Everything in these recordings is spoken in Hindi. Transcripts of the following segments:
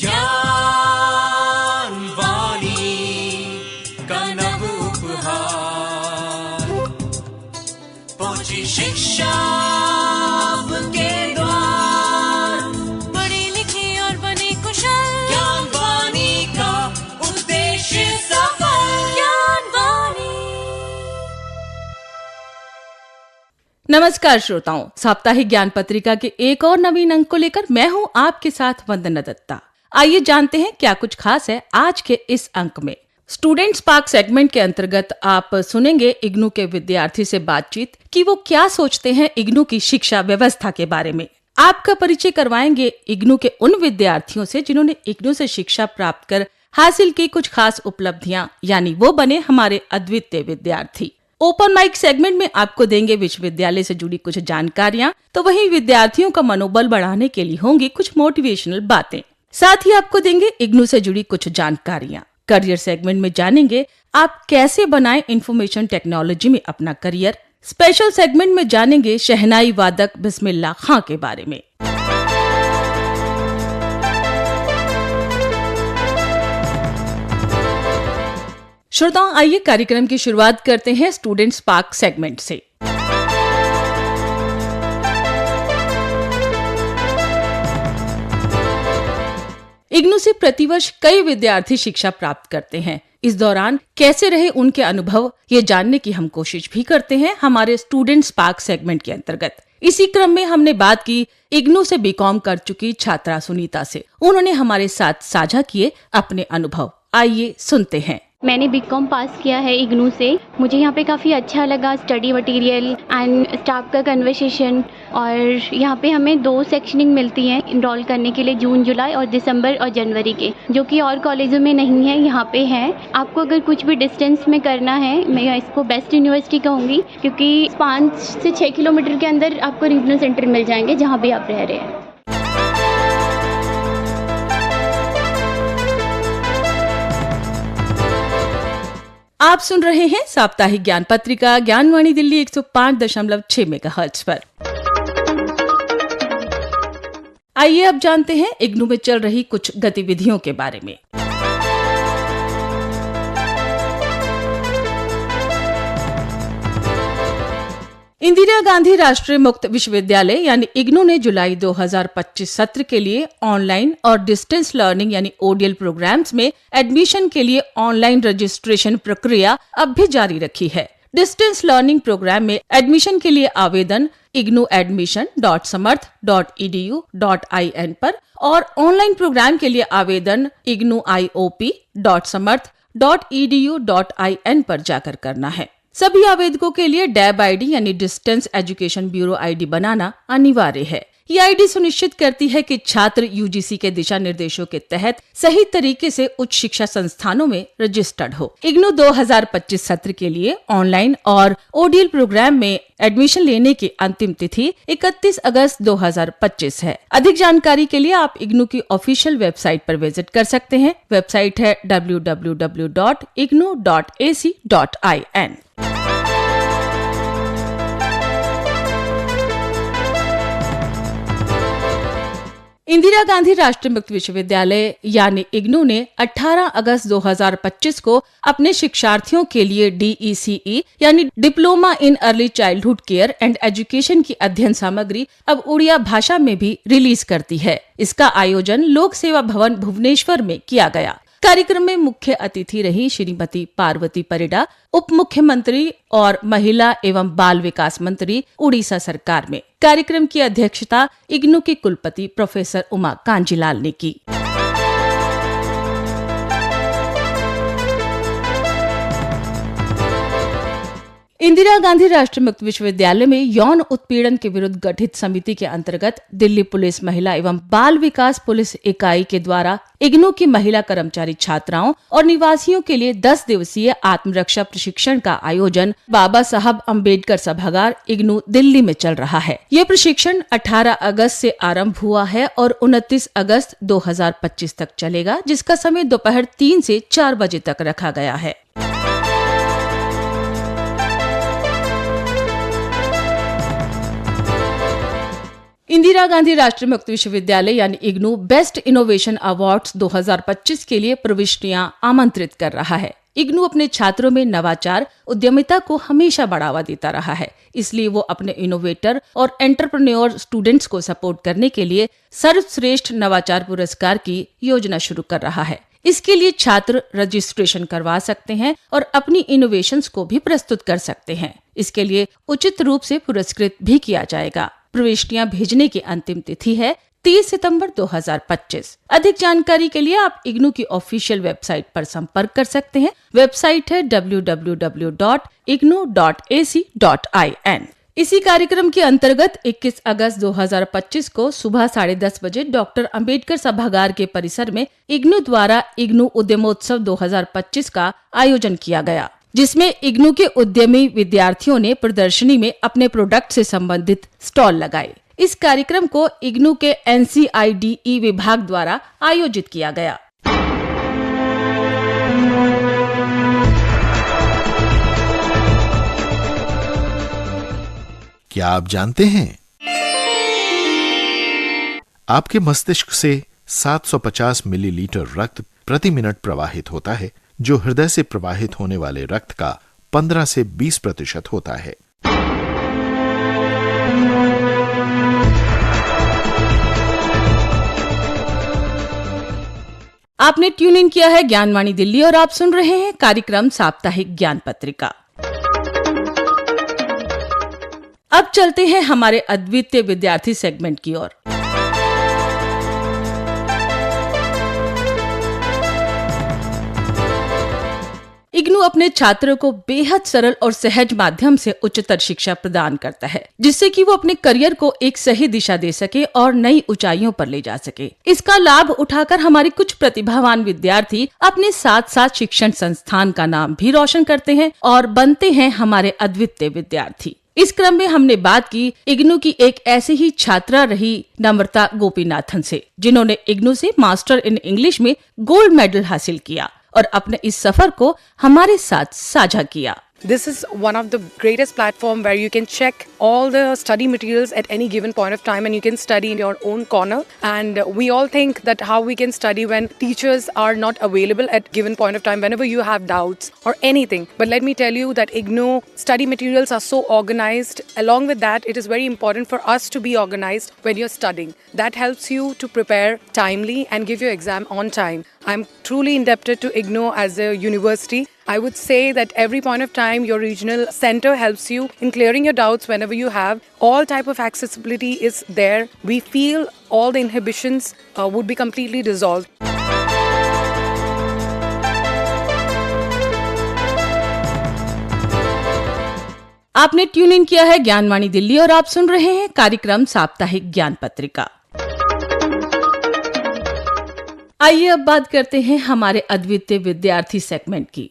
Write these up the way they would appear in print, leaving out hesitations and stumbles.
ज्ञान वाणी का नव उपहार, पहुंची शिक्षा के द्वार, पढ़े लिखे और बने कुशल, ज्ञान वाणी का उद्देश्य सफल। ज्ञान वाणी। नमस्कार श्रोताओं, साप्ताहिक ज्ञान पत्रिका के एक और नवीन अंक को लेकर मैं हूं आपके साथ वंदना दत्ता। आइए जानते हैं क्या कुछ खास है आज के इस अंक में। स्टूडेंट्स पार्क सेगमेंट के अंतर्गत आप सुनेंगे इग्नू के विद्यार्थी से बातचीत कि वो क्या सोचते हैं इग्नू की शिक्षा व्यवस्था के बारे में। आपका परिचय करवाएंगे इग्नू के उन विद्यार्थियों से जिन्होंने इग्नू से शिक्षा प्राप्त कर हासिल की कुछ खास उपलब्धियां, यानी वो बने हमारे अद्वितीय विद्यार्थी। ओपन माइक सेगमेंट में आपको देंगे विश्वविद्यालय से जुड़ी कुछ जानकारियां, तो वहीं विद्यार्थियों का मनोबल बढ़ाने के लिए होंगी कुछ मोटिवेशनल बातें। साथ ही आपको देंगे इग्नू से जुड़ी कुछ जानकारियां। करियर सेगमेंट में जानेंगे आप कैसे बनाएं इंफॉर्मेशन टेक्नोलॉजी में अपना करियर। स्पेशल सेगमेंट में जानेंगे शहनाई वादक बिस्मिल्लाह खां के बारे में। श्रोताओं, आइए कार्यक्रम की शुरुआत करते हैं स्टूडेंट्स पार्क सेगमेंट से। इग्नू से प्रतिवर्ष कई विद्यार्थी शिक्षा प्राप्त करते हैं। इस दौरान कैसे रहे उनके अनुभव, ये जानने की हम कोशिश भी करते हैं हमारे स्टूडेंट्स पार्क सेगमेंट के अंतर्गत। इसी क्रम में हमने बात की इग्नू से बीकॉम कर चुकी छात्रा सुनीता से। उन्होंने हमारे साथ साझा किए अपने अनुभव। आइए सुनते हैं। मैंने बीकॉम पास किया है इग्नू से। मुझे यहाँ पे काफ़ी अच्छा लगा, स्टडी मटेरियल एंड स्टाफ का कन्वर्सेशन। और यहाँ पे हमें 2 सेक्शनिंग मिलती हैं इनरोल करने के लिए, जून जुलाई और दिसंबर और जनवरी के, जो कि और कॉलेजों में नहीं है, यहाँ पे है। आपको अगर कुछ भी डिस्टेंस में करना है, मैं इसको बेस्ट यूनिवर्सिटी कहूँगी, क्योंकि 5 से 6 किलोमीटर के अंदर आपको रीजनल सेंटर मिल जाएंगे जहाँ भी आप रह रहे हैं। आप सुन रहे हैं साप्ताहिक ज्ञान पत्रिका ज्ञानवाणी दिल्ली 105.6 मेगाहर्ट्ज पर। आइए अब जानते हैं इग्नू में चल रही कुछ गतिविधियों के बारे में। इंदिरा गांधी राष्ट्रीय मुक्त विश्वविद्यालय यानी इग्नू ने जुलाई 2025 सत्र के लिए ऑनलाइन और डिस्टेंस लर्निंग यानी ओडीएल प्रोग्राम्स में एडमिशन के लिए ऑनलाइन रजिस्ट्रेशन प्रक्रिया अब भी जारी रखी है। डिस्टेंस लर्निंग प्रोग्राम में एडमिशन के लिए आवेदन ignuadmission.samarth.edu.in पर और ऑनलाइन प्रोग्राम के लिए आवेदन ignuiop.samarth.edu.in पर जाकर करना है। सभी आवेदकों के लिए डैब आईडी यानी डिस्टेंस एजुकेशन ब्यूरो आईडी बनाना अनिवार्य है। ये आईडी सुनिश्चित करती है कि छात्र यूजीसी के दिशा निर्देशों के तहत सही तरीके से उच्च शिक्षा संस्थानों में रजिस्टर्ड हो। इग्नू 2025 सत्र के लिए ऑनलाइन और ओडीएल प्रोग्राम में एडमिशन लेने की अंतिम तिथि 31 अगस्त 2025 है। अधिक जानकारी के लिए आप इग्नू की ऑफिशियल वेबसाइट पर विजिट कर सकते हैं। वेबसाइट है www.ignu.ac.in। इंदिरा गांधी राष्ट्रीय मुक्त विश्वविद्यालय यानी इग्नू ने 18 अगस्त 2025 को अपने शिक्षार्थियों के लिए DECE यानी diploma in early childhood care and education की अध्ययन सामग्री अब उड़िया भाषा में भी रिलीज करती है। इसका आयोजन लोक सेवा भवन भुवनेश्वर में किया गया। कार्यक्रम में मुख्य अतिथि रही श्रीमती पार्वती परिडा, उप मुख्यमंत्री और महिला एवं बाल विकास मंत्री उड़ीसा सरकार में। कार्यक्रम की अध्यक्षता इग्नू के कुलपति प्रोफेसर उमा कांजीलाल ने की। इंदिरा गांधी राष्ट्रीय मुक्त विश्वविद्यालय में यौन उत्पीड़न के विरुद्ध गठित समिति के अंतर्गत दिल्ली पुलिस महिला एवं बाल विकास पुलिस इकाई के द्वारा इग्नू की महिला कर्मचारी छात्राओं और निवासियों के लिए 10 दिवसीय आत्मरक्षा प्रशिक्षण का आयोजन बाबा साहब अम्बेडकर सभागार इग्नू दिल्ली में चल रहा है। ये प्रशिक्षण 18 अगस्त से आरंभ हुआ है और 29 अगस्त 2025 तक चलेगा, जिसका समय दोपहर 3 से 4 बजे तक रखा गया है। इंदिरा गांधी राष्ट्रीय मुक्त विश्वविद्यालय यानी इग्नू बेस्ट इनोवेशन अवार्ड्स 2025 के लिए प्रविष्टियां आमंत्रित कर रहा है। इग्नू अपने छात्रों में नवाचार, उद्यमिता को हमेशा बढ़ावा देता रहा है, इसलिए वो अपने इनोवेटर और एंटरप्रेन्योर स्टूडेंट्स को सपोर्ट करने के लिए सर्वश्रेष्ठ नवाचार पुरस्कार की योजना शुरू कर रहा है। इसके लिए छात्र रजिस्ट्रेशन करवा सकते हैं और अपनी इनोवेशंस को भी प्रस्तुत कर सकते हैं। इसके लिए उचित रूप से पुरस्कृत भी किया जाएगा। प्रविष्टियां भेजने की अंतिम तिथि है 30 सितंबर 2025। अधिक जानकारी के लिए आप इग्नू की ऑफिशियल वेबसाइट पर संपर्क कर सकते हैं। वेबसाइट है www.ignu.ac.in। इसी कार्यक्रम के अंतर्गत 21 अगस्त 2025 को सुबह 10:30 बजे डॉक्टर अंबेडकर सभागार के परिसर में इग्नू द्वारा इग्नू उद्यमोत्सव 2025 का आयोजन किया गया, जिसमें इग्नू के उद्यमी विद्यार्थियों ने प्रदर्शनी में अपने प्रोडक्ट से संबंधित स्टॉल लगाए। इस कार्यक्रम को इग्नू के NCIDE विभाग द्वारा आयोजित किया गया। क्या आप जानते हैं आपके मस्तिष्क से 750 मिलीलीटर रक्त प्रति मिनट प्रवाहित होता है, जो हृदय से प्रवाहित होने वाले रक्त का 15 से 20% होता है। आपने ट्यून इन किया है ज्ञानवाणी दिल्ली और आप सुन रहे हैं कार्यक्रम साप्ताहिक ज्ञान पत्रिका। अब चलते हैं हमारे अद्वितीय विद्यार्थी सेगमेंट की ओर। इग्नू अपने छात्रों को बेहद सरल और सहज माध्यम से उच्चतर शिक्षा प्रदान करता है, जिससे कि वो अपने करियर को एक सही दिशा दे सके और नई ऊंचाइयों पर ले जा सके। इसका लाभ उठाकर हमारे कुछ प्रतिभावान विद्यार्थी अपने साथ साथ शिक्षण संस्थान का नाम भी रोशन करते हैं और बनते हैं हमारे अद्वितीय विद्यार्थी। इस क्रम में हमने बात की इग्नू की एक ऐसी ही छात्रा रही नम्रता गोपीनाथन से, जिन्होंने इग्नू से मास्टर इन इंग्लिश में गोल्ड मेडल हासिल किया और अपने इस सफर को हमारे साथ साझा किया। This is one of the greatest platform where you can check all the study materials at any given point of time and you can study in your own corner. And we all think that how we can study when teachers are not available at given point of time whenever you have doubts or anything. But let me tell you that IGNOU study materials are so organized. Along with that, it is very important for us to be organized when you're studying. That helps you to prepare timely and give your exam on time. I'm truly indebted to IGNOU as a university. I would say that every point of time your regional center helps you in clearing your doubts whenever you have. All type of accessibility is there. We feel all the inhibitions would be completely dissolved. आपने ट्यून इन किया है ज्ञानवाणी दिल्ली और आप सुन रहे हैं कार्यक्रम साप्ताहिक ज्ञान पत्रिका। आइए अब बात करते हैं हमारे अद्वितीय विद्यार्थी सेगमेंट की।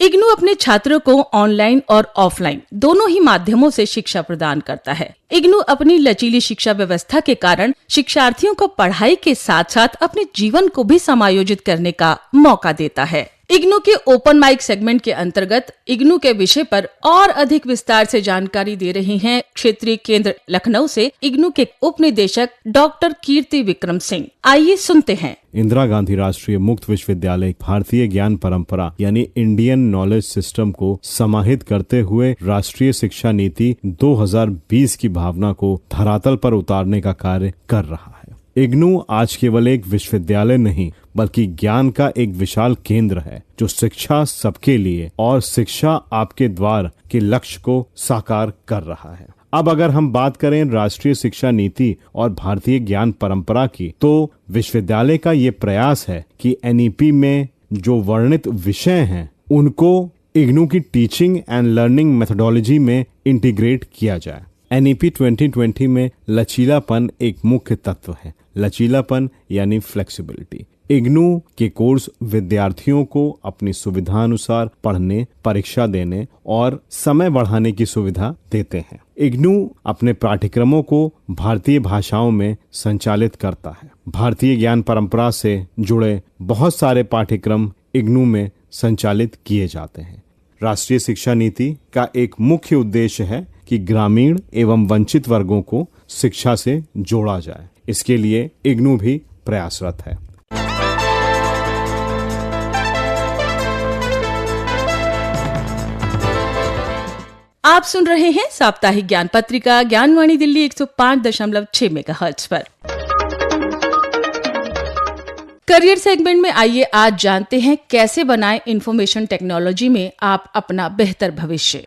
इग्नू अपने छात्रों को ऑनलाइन और ऑफलाइन दोनों ही माध्यमों से शिक्षा प्रदान करता है। इग्नू अपनी लचीली शिक्षा व्यवस्था के कारण शिक्षार्थियों को पढ़ाई के साथ साथ अपने जीवन को भी समायोजित करने का मौका देता है। इग्नू के ओपन माइक सेगमेंट के अंतर्गत इग्नू के विषय पर और अधिक विस्तार से जानकारी दे रही हैं क्षेत्रीय केंद्र लखनऊ से इग्नू के उप निदेशक डॉक्टर कीर्ति विक्रम सिंह। आइए सुनते हैं। इंदिरा गांधी राष्ट्रीय मुक्त विश्वविद्यालय भारतीय ज्ञान परंपरा यानी इंडियन नॉलेज सिस्टम को समाहित करते हुए राष्ट्रीय शिक्षा नीति 2020 की भावना को धरातल पर उतारने का कार्य कर रहा है। इग्नू आज केवल एक विश्वविद्यालय नहीं बल्कि ज्ञान का एक विशाल केंद्र है, जो शिक्षा सबके लिए और शिक्षा आपके द्वार के लक्ष्य को साकार कर रहा है। अब अगर हम बात करें राष्ट्रीय शिक्षा नीति और भारतीय ज्ञान परंपरा की, तो विश्वविद्यालय का ये प्रयास है कि एनईपी में जो वर्णित विषय हैं उनको इग्नू की टीचिंग एंड लर्निंग मेथोडोलॉजी में इंटीग्रेट किया जाए। एनईपी 2020 में लचीलापन एक मुख्य तत्व है। लचीलापन यानी फ्लेक्सिबिलिटी। इग्नू के कोर्स विद्यार्थियों को अपनी सुविधानुसार पढ़ने, परीक्षा देने और समय बढ़ाने की सुविधा देते हैं। इग्नू अपने पाठ्यक्रमों को भारतीय भाषाओं में संचालित करता है। भारतीय ज्ञान परंपरा से जुड़े बहुत सारे पाठ्यक्रम इग्नू में संचालित किए जाते हैं। राष्ट्रीय शिक्षा नीति का एक मुख्य उद्देश्य है कि ग्रामीण एवं वंचित वर्गों को शिक्षा से जोड़ा जाए। इसके लिए इग्नू भी प्रयासरत है। आप सुन रहे हैं साप्ताहिक ज्ञान पत्रिका ज्ञानवाणी दिल्ली 105.6 मेगाहर्ट्ज पर। करियर सेगमेंट में आइए आज जानते हैं कैसे बनाएं इंफॉर्मेशन टेक्नोलॉजी में आप अपना बेहतर भविष्य।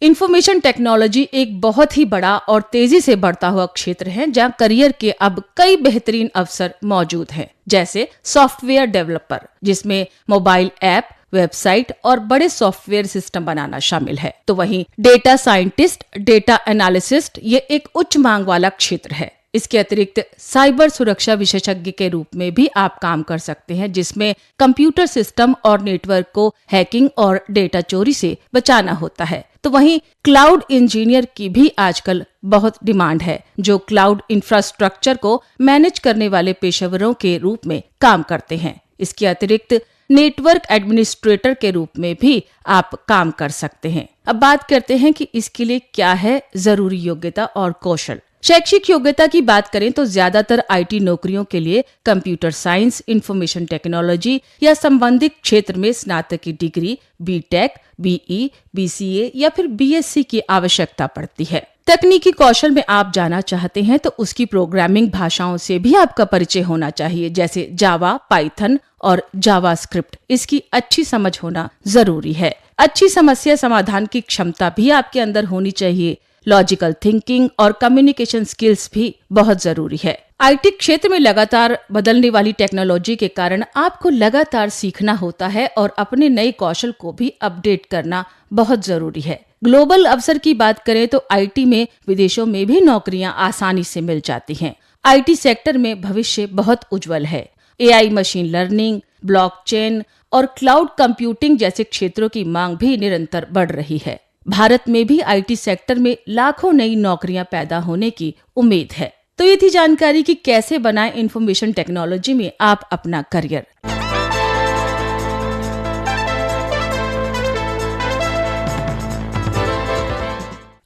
इंफॉर्मेशन टेक्नोलॉजी एक बहुत ही बड़ा और तेजी से बढ़ता हुआ क्षेत्र है जहां करियर के अब कई बेहतरीन अवसर मौजूद हैं, जैसे सॉफ्टवेयर डेवलपर, जिसमें मोबाइल ऐप, वेबसाइट और बड़े सॉफ्टवेयर सिस्टम बनाना शामिल है। तो वहीं डेटा साइंटिस्ट, डेटा एनालिसिस्ट ये एक उच्च मांग वाला क्षेत्र है। इसके अतिरिक्त साइबर सुरक्षा विशेषज्ञ के रूप में भी आप काम कर सकते हैं, जिसमें कंप्यूटर सिस्टम और नेटवर्क को हैकिंग और डेटा चोरी से बचाना होता है। तो वहीं क्लाउड इंजीनियर की भी आजकल बहुत डिमांड है, जो क्लाउड इंफ्रास्ट्रक्चर को मैनेज करने वाले पेशेवरों के रूप में काम करते हैं। इसके अतिरिक्त नेटवर्क एडमिनिस्ट्रेटर के रूप में भी आप काम कर सकते हैं। अब बात करते हैं कि इसके लिए क्या है जरूरी योग्यता और कौशल। शैक्षिक योग्यता की बात करें तो ज्यादातर आईटी नौकरियों के लिए कंप्यूटर साइंस, इंफॉर्मेशन टेक्नोलॉजी या संबंधित क्षेत्र में स्नातक की डिग्री, बीटेक, बीई, बीसीए या फिर बीएससी की आवश्यकता पड़ती है। तकनीकी कौशल में आप जाना चाहते हैं तो उसकी प्रोग्रामिंग भाषाओं से भी आपका परिचय होना चाहिए, जैसे जावा, पाइथन और जावास्क्रिप्ट। इसकी अच्छी समझ होना जरूरी है। अच्छी समस्या समाधान की क्षमता भी आपके अंदर होनी चाहिए। लॉजिकल थिंकिंग और कम्युनिकेशन स्किल्स भी बहुत जरूरी है। आईटी क्षेत्र में लगातार बदलने वाली टेक्नोलॉजी के कारण आपको लगातार सीखना होता है और अपने नए कौशल को भी अपडेट करना बहुत जरूरी है। ग्लोबल अवसर की बात करें तो आईटी में विदेशों में भी नौकरियां आसानी से मिल जाती हैं। आईटी सेक्टर में भविष्य बहुत उज्जवल है। एआई, मशीन लर्निंग, ब्लॉकचेन और क्लाउड कंप्यूटिंग जैसे क्षेत्रों की मांग भी निरंतर बढ़ रही है। भारत में भी आईटी सेक्टर में लाखों नई नौकरियां पैदा होने की उम्मीद है। तो ये थी जानकारी कि कैसे बनाएं इंफॉर्मेशन टेक्नोलॉजी में आप अपना करियर।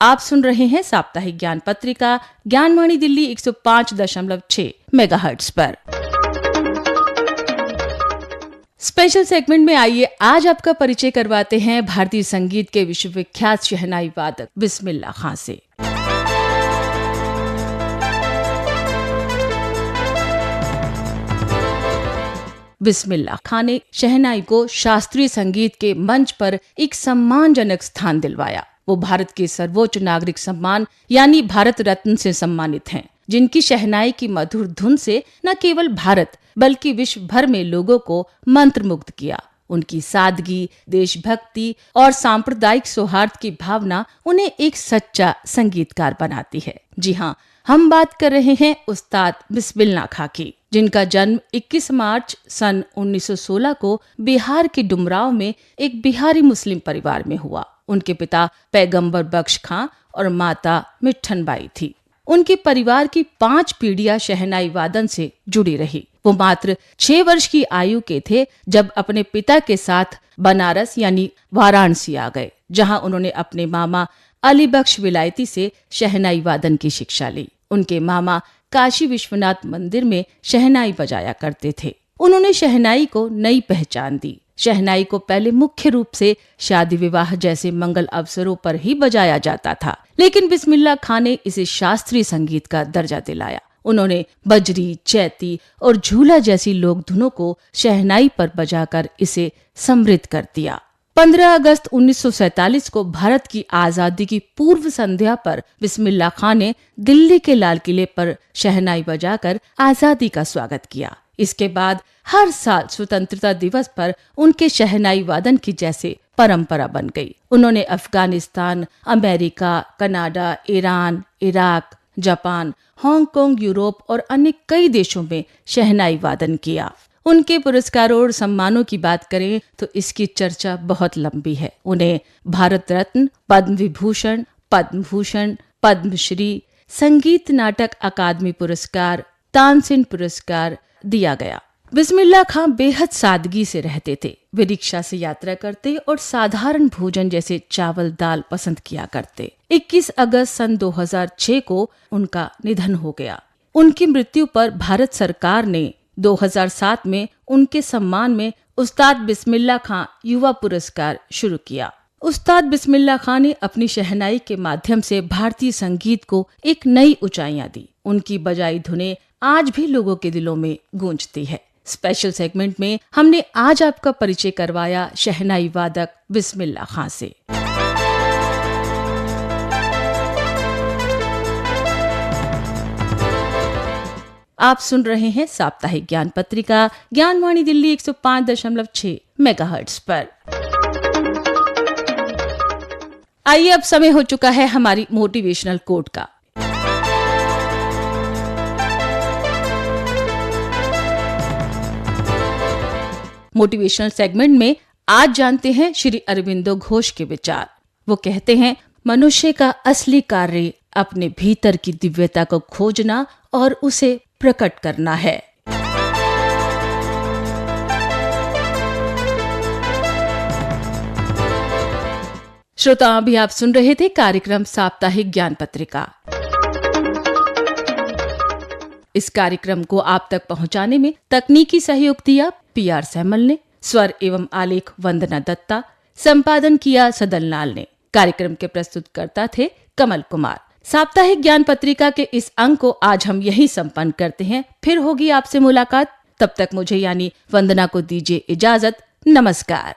आप सुन रहे हैं साप्ताहिक ज्ञान पत्रिका ज्ञानवाणी दिल्ली 105.6 मेगाहर्ट्ज पर। स्पेशल सेगमेंट में आइए आज आपका परिचय करवाते हैं भारतीय संगीत के विश्वविख्यात शहनाई वादक बिस्मिल्लाह खां से। बिस्मिल्लाह खां ने शहनाई को शास्त्रीय संगीत के मंच पर एक सम्मानजनक स्थान दिलवाया। वो भारत के सर्वोच्च नागरिक सम्मान यानी भारत रत्न से सम्मानित हैं, जिनकी शहनाई की मधुर धुन से न केवल भारत बल्कि विश्व भर में लोगों को मंत्रमुग्ध किया। उनकी सादगी, देशभक्ति और सांप्रदायिक सौहार्द की भावना उन्हें एक सच्चा संगीतकार बनाती है। जी हाँ, हम बात कर रहे हैं उस्ताद बिस्मिल्लाह खां की, जिनका जन्म 21 मार्च सन 1916 को बिहार के डुमराव में एक बिहारी मुस्लिम परिवार में हुआ। उनके पिता पैगंबर बख्श खां और माता मिठन बाई थी। उनके परिवार की 5 पीढ़ियां शहनाई वादन से जुड़ी रही। वो मात्र 6 वर्ष की आयु के थे जब अपने पिता के साथ बनारस यानी वाराणसी आ गए, जहां उन्होंने अपने मामा अली बख्श विलायती से शहनाई वादन की शिक्षा ली। उनके मामा काशी विश्वनाथ मंदिर में शहनाई बजाया करते थे। उन्होंने शहनाई को नई पहचान दी। शहनाई को पहले मुख्य रूप से शादी विवाह जैसे मंगल अवसरों पर ही बजाया जाता था, लेकिन बिस्मिल्लाह खां ने इसे शास्त्रीय संगीत का दर्जा दिलाया। उन्होंने बजरी, चैती और झूला जैसी लोक धुनों को शहनाई पर बजाकर इसे समृद्ध कर दिया। 15 अगस्त 1947 को भारत की आजादी की पूर्व संध्या पर बिस्मिल्लाह खां ने दिल्ली के लाल किले पर शहनाई बजाकर आजादी का स्वागत किया। इसके बाद हर साल स्वतंत्रता दिवस पर उनके शहनाई वादन की जैसे परंपरा बन गई। उन्होंने Afghanistan, America, Canada, Iran, Iraq, Japan, Hong Kong, Europe और अन्य कई देशों में शहनाई वादन किया। उनके पुरस्कारों और सम्मानों की बात करें तो इसकी चर्चा बहुत लंबी है। उन्हें भारत रत्न, पद्म विभूषण, पद्म भूषण, पद्मश्री, संगीत नाटक अकादमी पुरस्कार, तानसेन पुरस्कार दिया गया। बिस्मिल्लाह खां बेहद सादगी से रहते थे। वे रिक्शा से यात्रा करते और साधारण भोजन जैसे चावल दाल पसंद किया करते। 21 अगस्त सन 2006 को उनका निधन हो गया। उनकी मृत्यु पर भारत सरकार ने 2007 में उनके सम्मान में उस्ताद बिस्मिल्लाह खां युवा पुरस्कार शुरू किया। उस्ताद बिस्मिल्लाह खां ने अपनी शहनाई के माध्यम से भारतीय संगीत को एक नई ऊंचाइयां दी। उनकी बजाई धुनें आज भी लोगों के दिलों में गूंजती है। स्पेशल सेगमेंट में हमने आज आपका परिचय करवाया शहनाई वादक बिस्मिल्लाह खां से। आप सुन रहे हैं साप्ताहिक ज्ञान पत्रिका ज्ञानवाणी दिल्ली 105.6 मेगाहर्ट्ज पर। आइए अब समय हो चुका है हमारी मोटिवेशनल कोट का। मोटिवेशनल सेगमेंट में आज जानते हैं श्री अरविंदो घोष के विचार। वो कहते हैं, मनुष्य का असली कार्य अपने भीतर की दिव्यता को खोजना और उसे प्रकट करना है। श्रोता, अभी आप सुन रहे थे कार्यक्रम साप्ताहिक ज्ञान पत्रिका। इस कार्यक्रम को आप तक पहुंचाने में तकनीकी सहयोग दिया PR सैमल ने, स्वर एवं आलेख वंदना दत्ता, संपादन किया सदन लाल ने। कार्यक्रम के प्रस्तुतकर्ता थे कमल कुमार। साप्ताहिक ज्ञान पत्रिका के इस अंक को आज हम यहीं संपन्न करते हैं। फिर होगी आपसे मुलाकात। तब तक मुझे यानी वंदना को दीजिए इजाजत। नमस्कार।